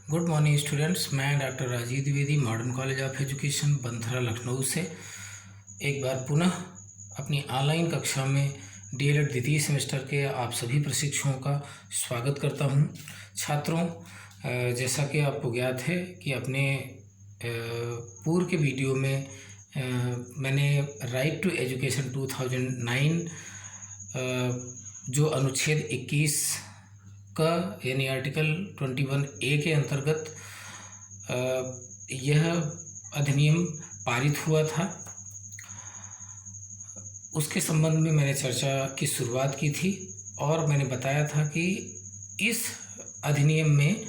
Good morning students. मैं doctor Rajeev Dwivedi modern college of education Banthra Lucknow से एक बार पुनः अपनी ऑनलाइन कक्षा में डीएलएड द्वितीय सेमेस्टर के आप सभी प्रशिक्षुओं का स्वागत करता हूं। छात्रों, जैसा कि आपको ज्ञात है कि अपने पूर्व के वीडियो में मैंने राइट टू एजुकेशन 2009 जो अनुच्छेद 21 का यानी आर्टिकल 21A के अंतर्गत यह अधिनियम पारित हुआ था, उसके संबंध में मैंने चर्चा की शुरुआत की थी और मैंने बताया था कि इस अधिनियम में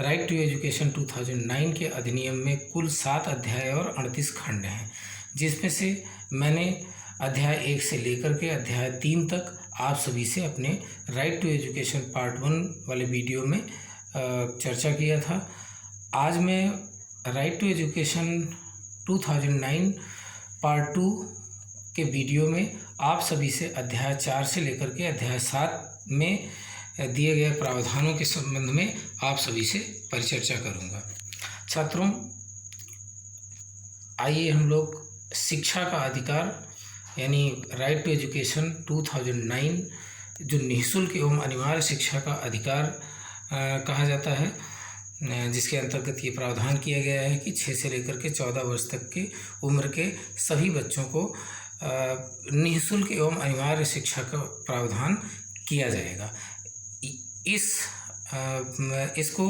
राइट टू एजुकेशन 2009 के अधिनियम में कुल 7 अध्याय और 38 खंड हैं, जिसमें से मैंने अध्याय 1 से लेकर के अध्याय 3 तक आप सभी से अपने राइट टू एजुकेशन पार्ट 1 वाले वीडियो में चर्चा किया था। आज मैं राइट टू एजुकेशन 2009 पार्ट 2 के वीडियो में आप सभी से अध्याय 4 से लेकर के अध्याय 7 में दिए गए प्रावधानों के संबंध में आप सभी से परिचर्चा करूंगा। छात्रों, आइए हम लोग शिक्षा का अधिकार यानी राइट टू एजुकेशन 2009 जो निःशुल्क एवं अनिवार्य शिक्षा का अधिकार कहा जाता है, जिसके अंतर्गत ये प्रावधान किया गया है कि 6 से लेकर के 14 वर्ष तक की उम्र के सभी बच्चों को निःशुल्क एवं अनिवार्य शिक्षा का प्रावधान किया जाएगा। इसको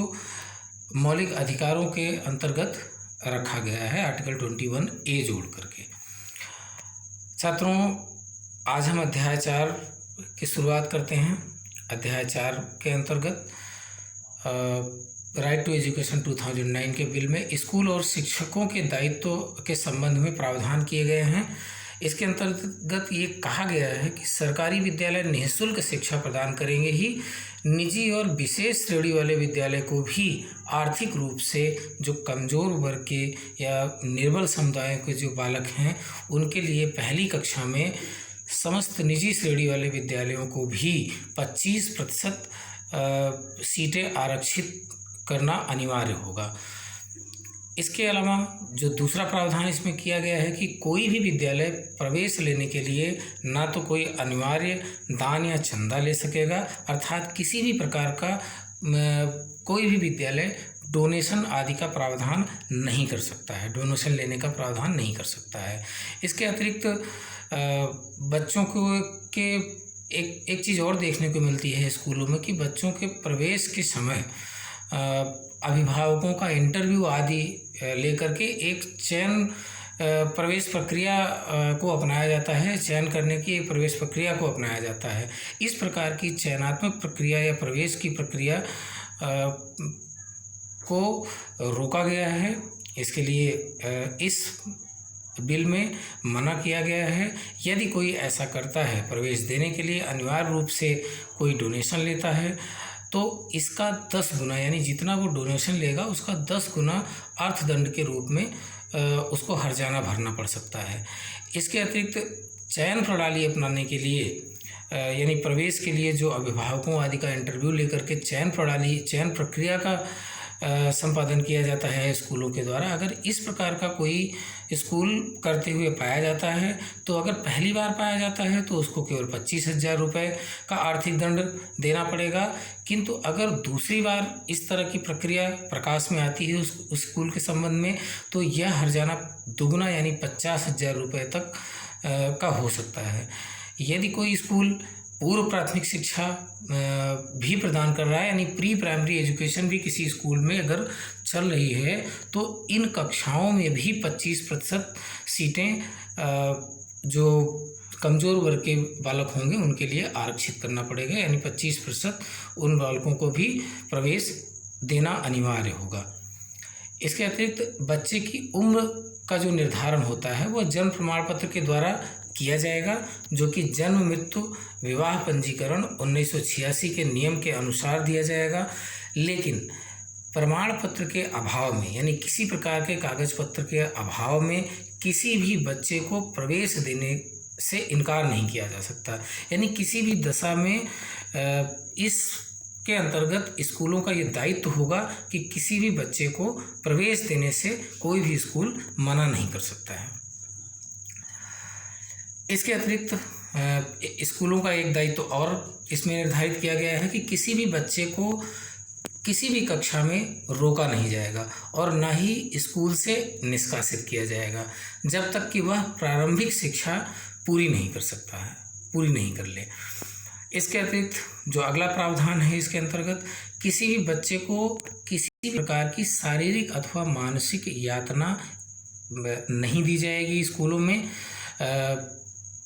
मौलिक अधिकारों के अंतर्गत रखा गया है आर्टिकल 21A जोड़ करके। छात्रों, आज हम अध्याय 4 की शुरुआत करते हैं। अध्याय 4 के अंतर्गत राइट टू एजुकेशन 2009 के बिल में स्कूल और शिक्षकों के दायित्व के संबंध में प्रावधान किए गए हैं। इसके अंतर्गत ये कहा गया है कि सरकारी विद्यालय निःशुल्क शिक्षा प्रदान करेंगे ही निजी और विशेष श्रेणी वाले विद्यालय को भी आर्थिक रूप से जो कमज़ोर वर्ग के या निर्बल समुदायों के जो बालक हैं उनके लिए पहली कक्षा में समस्त निजी श्रेणी वाले विद्यालयों को भी 25% सीटें आरक्षित करना अनिवार्य होगा। इसके अलावा जो दूसरा प्रावधान इसमें किया गया है कि कोई भी विद्यालय प्रवेश लेने के लिए ना तो कोई अनिवार्य दान या चंदा ले सकेगा, अर्थात किसी भी प्रकार का कोई भी विद्यालय डोनेशन आदि का प्रावधान नहीं कर सकता है, डोनेशन लेने का प्रावधान नहीं कर सकता है। इसके अतिरिक्त बच्चों को के एक चीज़ और देखने को मिलती है स्कूलों में कि बच्चों के प्रवेश के समय अभिभावकों का इंटरव्यू आदि लेकर के एक चयन प्रवेश प्रक्रिया को अपनाया जाता है, चयन करने की एक प्रवेश प्रक्रिया को अपनाया जाता है। इस प्रकार की चयनात्मक प्रक्रिया या प्रवेश की प्रक्रिया को रोका गया है। इसके लिए इस बिल में मना किया गया है। यदि कोई ऐसा करता है, प्रवेश देने के लिए अनिवार्य रूप से कोई डोनेशन लेता है, तो इसका 10 गुना यानी जितना वो डोनेशन लेगा उसका 10 गुना अर्थदंड के रूप में उसको हर्जाना भरना पड़ सकता है। इसके अतिरिक्त चयन प्रणाली अपनाने के लिए यानी प्रवेश के लिए जो अभिभावकों आदि का इंटरव्यू लेकर के चयन प्रक्रिया का संपादन किया जाता है स्कूलों के द्वारा। अगर इस प्रकार का कोई स्कूल करते हुए पाया जाता है तो अगर पहली बार पाया जाता है तो उसको केवल 25,000 रुपये का आर्थिक दंड देना पड़ेगा, किंतु अगर दूसरी बार इस तरह की प्रक्रिया प्रकाश में आती है उस स्कूल के संबंध में तो यह हर्जाना दुगना यानी 50,000 रुपये तक का हो सकता है। यदि कोई स्कूल पूर्व प्राथमिक शिक्षा भी प्रदान कर रहा है यानी प्री प्राइमरी एजुकेशन भी किसी स्कूल में अगर चल रही है तो इन कक्षाओं में भी 25% सीटें जो कमज़ोर वर्ग के बालक होंगे उनके लिए आरक्षित करना पड़ेगा, यानी 25% उन बालकों को भी प्रवेश देना अनिवार्य होगा। इसके अतिरिक्त बच्चे की उम्र का जो निर्धारण होता है वह जन्म प्रमाण पत्र के द्वारा किया जाएगा, जो कि जन्म मृत्यु विवाह पंजीकरण 1986 के नियम के अनुसार दिया जाएगा। लेकिन प्रमाण पत्र के अभाव में यानी किसी प्रकार के कागज पत्र के अभाव में किसी भी बच्चे को प्रवेश देने से इनकार नहीं किया जा सकता। यानी किसी भी दशा में इस के अंतर्गत स्कूलों का ये दायित्व होगा कि किसी भी बच्चे को प्रवेश देने से कोई भी स्कूल मना नहीं कर सकता है। इसके अतिरिक्त स्कूलों का एक दायित्व और इसमें निर्धारित किया गया है कि किसी भी बच्चे को किसी भी कक्षा में रोका नहीं जाएगा और ना ही स्कूल से निष्कासित किया जाएगा जब तक कि वह प्रारंभिक शिक्षा पूरी नहीं कर ले। इसके अतिरिक्त जो अगला प्रावधान है, इसके अंतर्गत किसी भी बच्चे को किसी प्रकार की शारीरिक अथवा मानसिक यातना नहीं दी जाएगी स्कूलों में।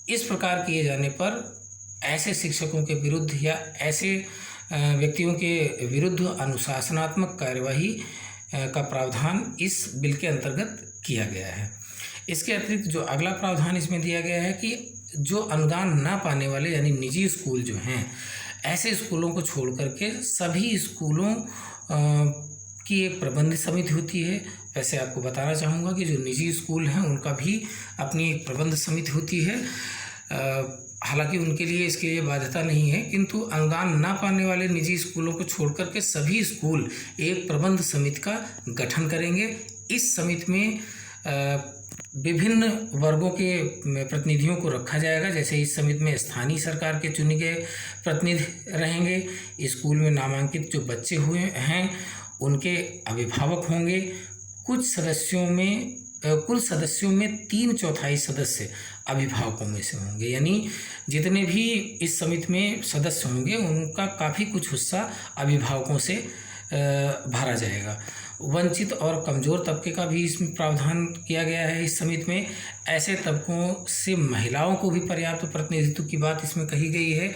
इस प्रकार किए जाने पर ऐसे शिक्षकों के विरुद्ध या ऐसे व्यक्तियों के विरुद्ध अनुशासनात्मक कार्यवाही का प्रावधान इस बिल के अंतर्गत किया गया है। इसके अतिरिक्त जो अगला प्रावधान इसमें दिया गया है कि जो अनुदान ना पाने वाले यानी निजी स्कूल जो हैं, ऐसे स्कूलों को छोड़ करके सभी स्कूलों की एक प्रबंध समिति होती है। वैसे आपको बताना चाहूँगा कि जो निजी स्कूल हैं उनका भी अपनी एक प्रबंध समिति होती है। हालांकि उनके लिए इसके लिए बाध्यता नहीं है, किंतु अनुदान ना पाने वाले निजी स्कूलों को छोड़ करके सभी स्कूल एक प्रबंध समिति का गठन करेंगे। इस समिति में विभिन्न वर्गों के प्रतिनिधियों को रखा जाएगा। जैसे इस समिति में स्थानीय सरकार के चुने गए प्रतिनिधि रहेंगे, स्कूल में नामांकित जो बच्चे हुए हैं उनके अभिभावक होंगे। कुल सदस्यों में 3/4 सदस्य अभिभावकों में से होंगे, यानी जितने भी इस समिति में सदस्य होंगे उनका काफ़ी कुछ हिस्सा अभिभावकों से भरा जाएगा। वंचित और कमज़ोर तबके का भी इसमें प्रावधान किया गया है इस समिति में। ऐसे तबकों से महिलाओं को भी पर्याप्त प्रतिनिधित्व की बात इसमें कही गई है।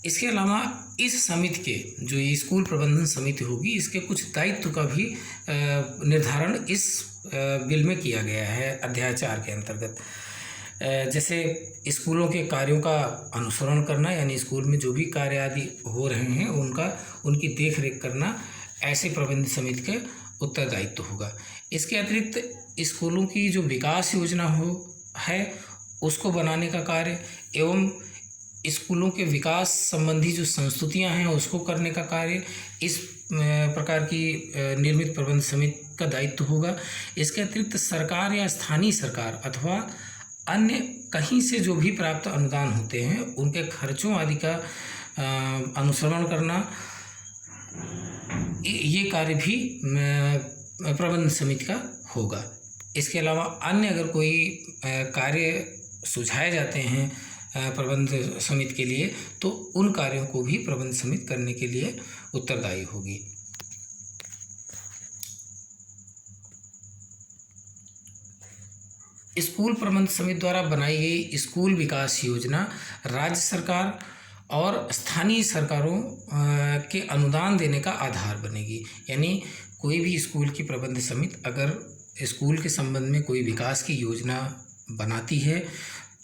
इसके अलावा इस समिति के जो ये स्कूल प्रबंधन समिति होगी, इसके कुछ दायित्व का भी निर्धारण इस बिल में किया गया है अध्याय 4 के अंतर्गत। जैसे स्कूलों के कार्यों का अनुसरण करना, यानी स्कूल में जो भी कार्य आदि हो रहे हैं उनकी देख रेख करना ऐसे प्रबंध समिति के उत्तरदायित्व होगा। इसके अतिरिक्त स्कूलों की जो विकास योजना है उसको बनाने का कार्य एवं स्कूलों के विकास संबंधी जो संस्तुतियां हैं उसको करने का कार्य इस प्रकार की निर्मित प्रबंध समिति का दायित्व होगा। इसके अतिरिक्त सरकार या स्थानीय सरकार अथवा अन्य कहीं से जो भी प्राप्त अनुदान होते हैं उनके खर्चों आदि का अनुसरण करना, ये कार्य भी प्रबंध समिति का होगा। इसके अलावा अन्य अगर कोई कार्य सुझाए जाते हैं प्रबंध समिति के लिए तो उन कार्यों को भी प्रबंध समिति करने के लिए उत्तरदायी होगी। स्कूल प्रबंध समिति द्वारा बनाई गई स्कूल विकास योजना राज्य सरकार और स्थानीय सरकारों के अनुदान देने का आधार बनेगी। यानी कोई भी स्कूल की प्रबंध समिति अगर स्कूल के संबंध में कोई विकास की योजना बनाती है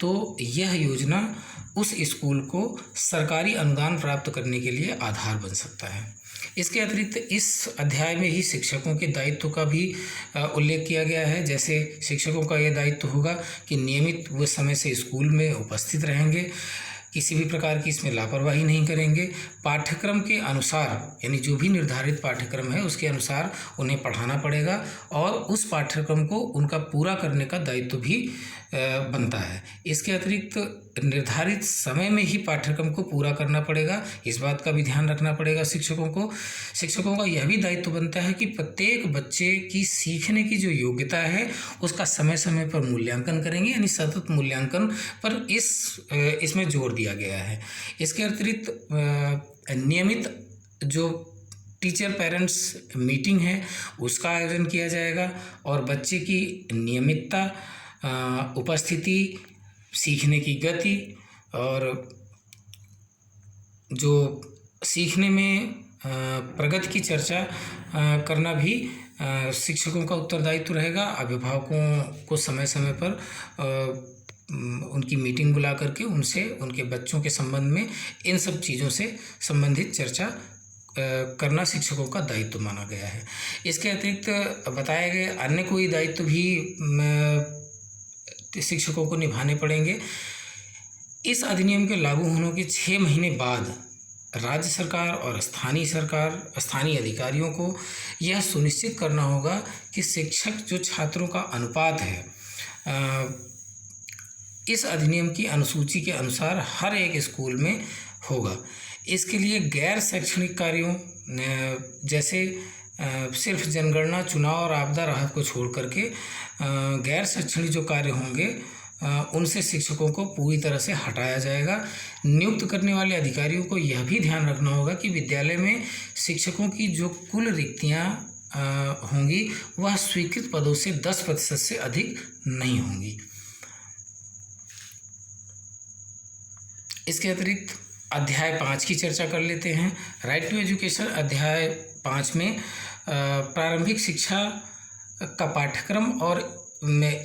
तो यह योजना उस स्कूल को सरकारी अनुदान प्राप्त करने के लिए आधार बन सकता है। इसके अतिरिक्त इस अध्याय में ही शिक्षकों के दायित्व का भी उल्लेख किया गया है। जैसे शिक्षकों का यह दायित्व होगा कि नियमित वे समय से स्कूल में उपस्थित रहेंगे, किसी भी प्रकार की इसमें लापरवाही नहीं करेंगे, पाठ्यक्रम के अनुसार यानी जो भी निर्धारित पाठ्यक्रम है उसके अनुसार उन्हें पढ़ाना पड़ेगा और उस पाठ्यक्रम को उनका पूरा करने का दायित्व भी बनता है। इसके अतिरिक्त निर्धारित समय में ही पाठ्यक्रम को पूरा करना पड़ेगा, इस बात का भी ध्यान रखना पड़ेगा शिक्षकों को। शिक्षकों का यह भी दायित्व बनता है कि प्रत्येक बच्चे की सीखने की जो योग्यता है उसका समय समय पर मूल्यांकन करेंगे, यानी सतत मूल्यांकन पर इसमें जोर दिया गया है। इसके अतिरिक्त नियमित जो टीचर पेरेंट्स मीटिंग है उसका आयोजन किया जाएगा और बच्चे की नियमितता, उपस्थिति, सीखने की गति और जो सीखने में प्रगति की चर्चा करना भी शिक्षकों का उत्तरदायित्व रहेगा। अभिभावकों को समय समय पर उनकी मीटिंग बुला करके उनसे उनके बच्चों के संबंध में इन सब चीज़ों से संबंधित चर्चा करना शिक्षकों का दायित्व माना गया है। इसके अतिरिक्त बताए गए अन्य कोई दायित्व भी शिक्षकों को निभाने पड़ेंगे। इस अधिनियम के लागू होने के 6 महीने बाद राज्य सरकार और स्थानीय अधिकारियों को यह सुनिश्चित करना होगा कि शिक्षक जो छात्रों का अनुपात है इस अधिनियम की अनुसूची के अनुसार हर एक स्कूल में होगा। इसके लिए गैर शैक्षणिक कार्यों जैसे सिर्फ जनगणना, चुनाव और आपदा राहत को छोड़ करके गैर शैक्षणिक जो कार्य होंगे उनसे शिक्षकों को पूरी तरह से हटाया जाएगा। नियुक्त करने वाले अधिकारियों को यह भी ध्यान रखना होगा कि विद्यालय में शिक्षकों की जो कुल रिक्तियां होंगी वह स्वीकृत पदों से 10% से अधिक नहीं होंगी। इसके अतिरिक्त अध्याय 5 की चर्चा कर लेते हैं। राइट टू एजुकेशन अध्याय 5 में प्रारंभिक शिक्षा का पाठ्यक्रम और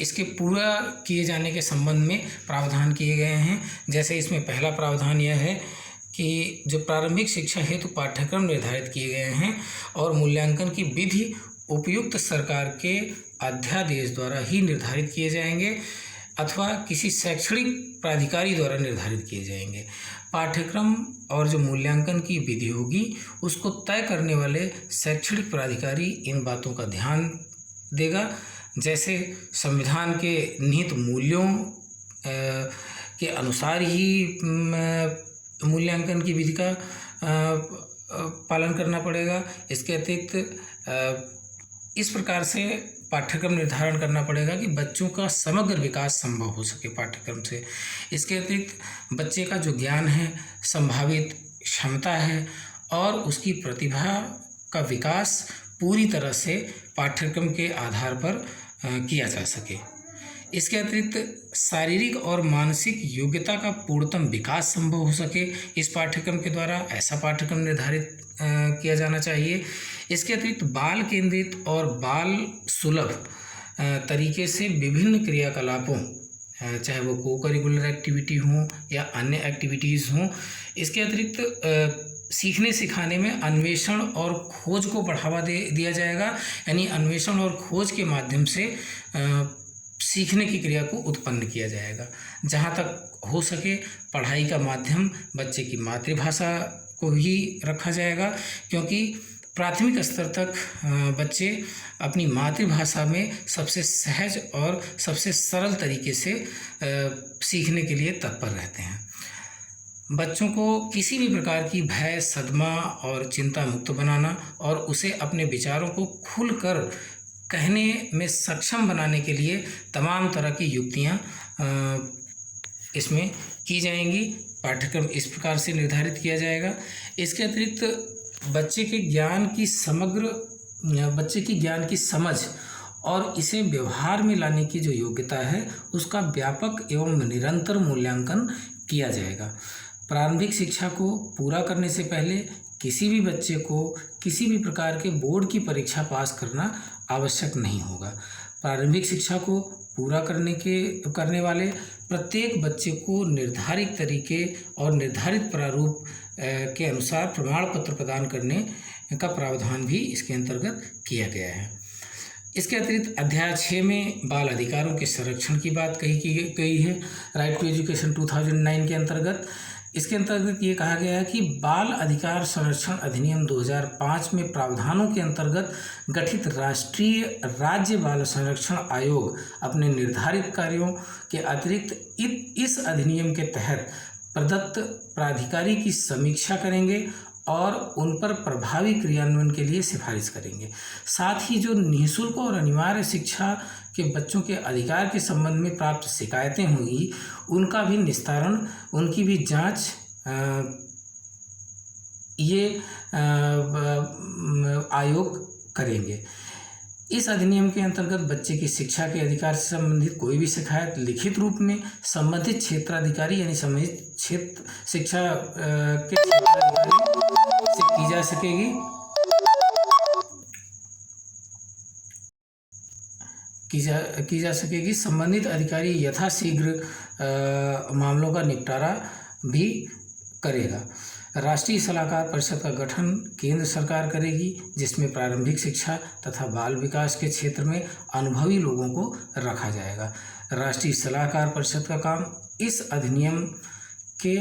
इसके पूरा किए जाने के संबंध में प्रावधान किए गए हैं। जैसे इसमें पहला प्रावधान यह है कि जो प्रारंभिक शिक्षा हेतु पाठ्यक्रम निर्धारित किए गए हैं और मूल्यांकन की विधि उपयुक्त सरकार के अध्यादेश द्वारा ही निर्धारित किए जाएंगे अथवा किसी शैक्षणिक प्राधिकारी द्वारा निर्धारित किए जाएंगे। पाठ्यक्रम और जो मूल्यांकन की विधि होगी उसको तय करने वाले शैक्षणिक प्राधिकारी इन बातों का ध्यान देगा। जैसे संविधान के निहित मूल्यों के अनुसार ही मूल्यांकन की विधि का पालन करना पड़ेगा। इसके अतिरिक्त इस प्रकार से पाठ्यक्रम निर्धारण करना पड़ेगा कि बच्चों का समग्र विकास संभव हो सके पाठ्यक्रम से। इसके अतिरिक्त बच्चे का जो ज्ञान है, संभावित क्षमता है और उसकी प्रतिभा का विकास पूरी तरह से पाठ्यक्रम के आधार पर किया जा सके। इसके अतिरिक्त शारीरिक और मानसिक योग्यता का पूर्णतम विकास संभव हो सके इस पाठ्यक्रम के द्वारा, ऐसा पाठ्यक्रम निर्धारित किया जाना चाहिए। इसके अतिरिक्त बाल केंद्रित और बाल सुलभ तरीके से विभिन्न क्रियाकलापों, चाहे वो को करिकुलर एक्टिविटी हो या अन्य एक्टिविटीज़ हों, इसके अतिरिक्त सीखने सिखाने में अन्वेषण और खोज को बढ़ावा दिया जाएगा। यानी अन्वेषण और खोज के माध्यम से सीखने की क्रिया को उत्पन्न किया जाएगा। जहाँ तक हो सके पढ़ाई का माध्यम बच्चे की मातृभाषा को ही रखा जाएगा, क्योंकि प्राथमिक स्तर तक बच्चे अपनी मातृभाषा में सबसे सहज और सबसे सरल तरीके से सीखने के लिए तत्पर रहते हैं। बच्चों को किसी भी प्रकार की भय, सदमा और चिंता मुक्त बनाना और उसे अपने विचारों को खुलकर कहने में सक्षम बनाने के लिए तमाम तरह की युक्तियाँ इसमें की जाएंगी। पाठ्यक्रम इस प्रकार से निर्धारित किया जाएगा। इसके अतिरिक्त बच्चे की ज्ञान की समझ और इसे व्यवहार में लाने की जो योग्यता है उसका व्यापक एवं निरंतर मूल्यांकन किया जाएगा। प्रारंभिक शिक्षा को पूरा करने से पहले किसी भी बच्चे को किसी भी प्रकार के बोर्ड की परीक्षा पास करना आवश्यक नहीं होगा। प्रारंभिक शिक्षा को पूरा करने वाले प्रत्येक बच्चे को निर्धारित तरीके और निर्धारित प्रारूप के अनुसार प्रमाण पत्र प्रदान करने का प्रावधान भी इसके अंतर्गत किया गया है। इसके अतिरिक्त अध्याय 6 में बाल अधिकारों के संरक्षण की बात की गई है। राइट टू एजुकेशन 2009 के अंतर्गत इसके अंतर्गत ये कहा गया है कि बाल अधिकार संरक्षण अधिनियम 2005 में प्रावधानों के अंतर्गत गठित राष्ट्रीय राज्य बाल संरक्षण आयोग अपने निर्धारित कार्यों के अतिरिक्त इस अधिनियम के तहत प्रदत्त प्राधिकारी की समीक्षा करेंगे और उन पर प्रभावी क्रियान्वयन के लिए सिफारिश करेंगे। साथ ही जो निःशुल्क और अनिवार्य शिक्षा के बच्चों के अधिकार के संबंध में प्राप्त शिकायतें होंगी उनका भी निस्तारण, उनकी भी जांच ये आयोग करेंगे। इस अधिनियम के अंतर्गत बच्चे की शिक्षा के अधिकार से संबंधित कोई भी शिकायत लिखित रूप में संबंधित क्षेत्राधिकारी यानी संबंधित क्षेत्र शिक्षा के क्षेत्राधिकारी से की जा सकेगी। संबंधित अधिकारी यथाशीघ्र मामलों का निपटारा भी करेगा। राष्ट्रीय सलाहकार परिषद का गठन केंद्र सरकार करेगी, जिसमें प्रारंभिक शिक्षा तथा बाल विकास के क्षेत्र में अनुभवी लोगों को रखा जाएगा। राष्ट्रीय सलाहकार परिषद का काम इस अधिनियम के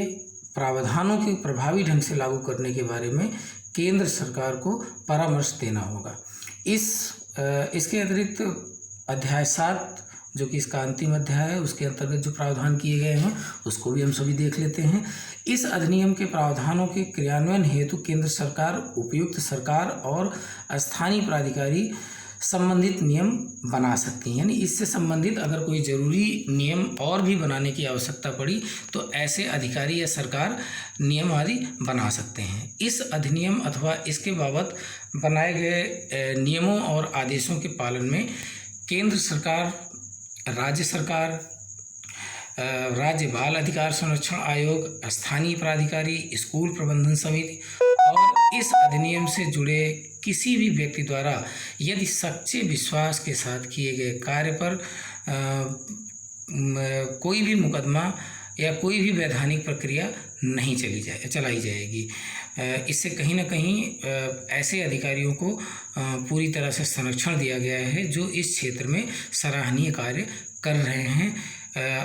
प्रावधानों के प्रभावी ढंग से लागू करने के बारे में केंद्र सरकार को परामर्श देना होगा। इसके अतिरिक्त अध्याय 7 जो कि इसका अंतिम अध्याय है, उसके अंतर्गत जो प्रावधान किए गए हैं उसको भी हम सभी देख लेते हैं। इस अधिनियम के प्रावधानों के क्रियान्वयन हेतु केंद्र सरकार, उपयुक्त सरकार और स्थानीय प्राधिकारी संबंधित नियम बना सकती हैं। यानी इससे संबंधित अगर कोई ज़रूरी नियम और भी बनाने की आवश्यकता पड़ी तो ऐसे अधिकारी या सरकार नियम आदि बना सकते हैं। इस अधिनियम अथवा इसके बाबत बनाए गए नियमों और आदेशों के पालन में केंद्र सरकार, राज्य सरकार, राज्य बाल अधिकार संरक्षण आयोग, स्थानीय प्राधिकारी, स्कूल प्रबंधन समिति और इस अधिनियम से जुड़े किसी भी व्यक्ति द्वारा यदि सच्चे विश्वास के साथ किए गए कार्य पर कोई भी मुकदमा या कोई भी वैधानिक प्रक्रिया नहीं चलाई जाएगी। इससे कहीं ना कहीं ऐसे अधिकारियों को पूरी तरह से संरक्षण दिया गया है जो इस क्षेत्र में सराहनीय कार्य कर रहे हैं।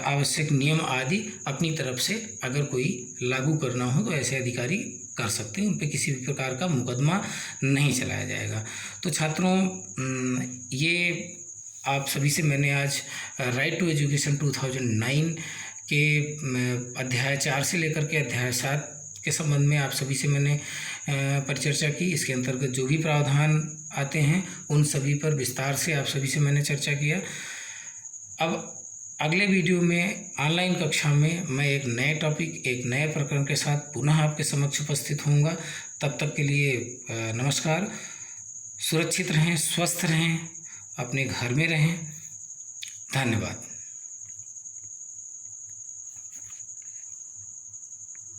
आवश्यक नियम आदि अपनी तरफ से अगर कोई लागू करना हो तो ऐसे अधिकारी कर सकते हैं, उन पर किसी भी प्रकार का मुकदमा नहीं चलाया जाएगा। तो छात्रों, ये आप सभी से मैंने आज राइट टू एजुकेशन 2009 के अध्याय 4 से लेकर के अध्याय 7 के संबंध में आप सभी से मैंने परिचर्चा की। इसके अंतर्गत जो भी प्रावधान आते हैं उन सभी पर विस्तार से आप सभी से मैंने चर्चा किया। अब अगले वीडियो में ऑनलाइन कक्षा में मैं एक नए टॉपिक, एक नए प्रकरण के साथ पुनः आपके समक्ष उपस्थित होऊंगा। तब तक के लिए नमस्कार। सुरक्षित रहें, स्वस्थ रहें, अपने घर में रहें। धन्यवाद।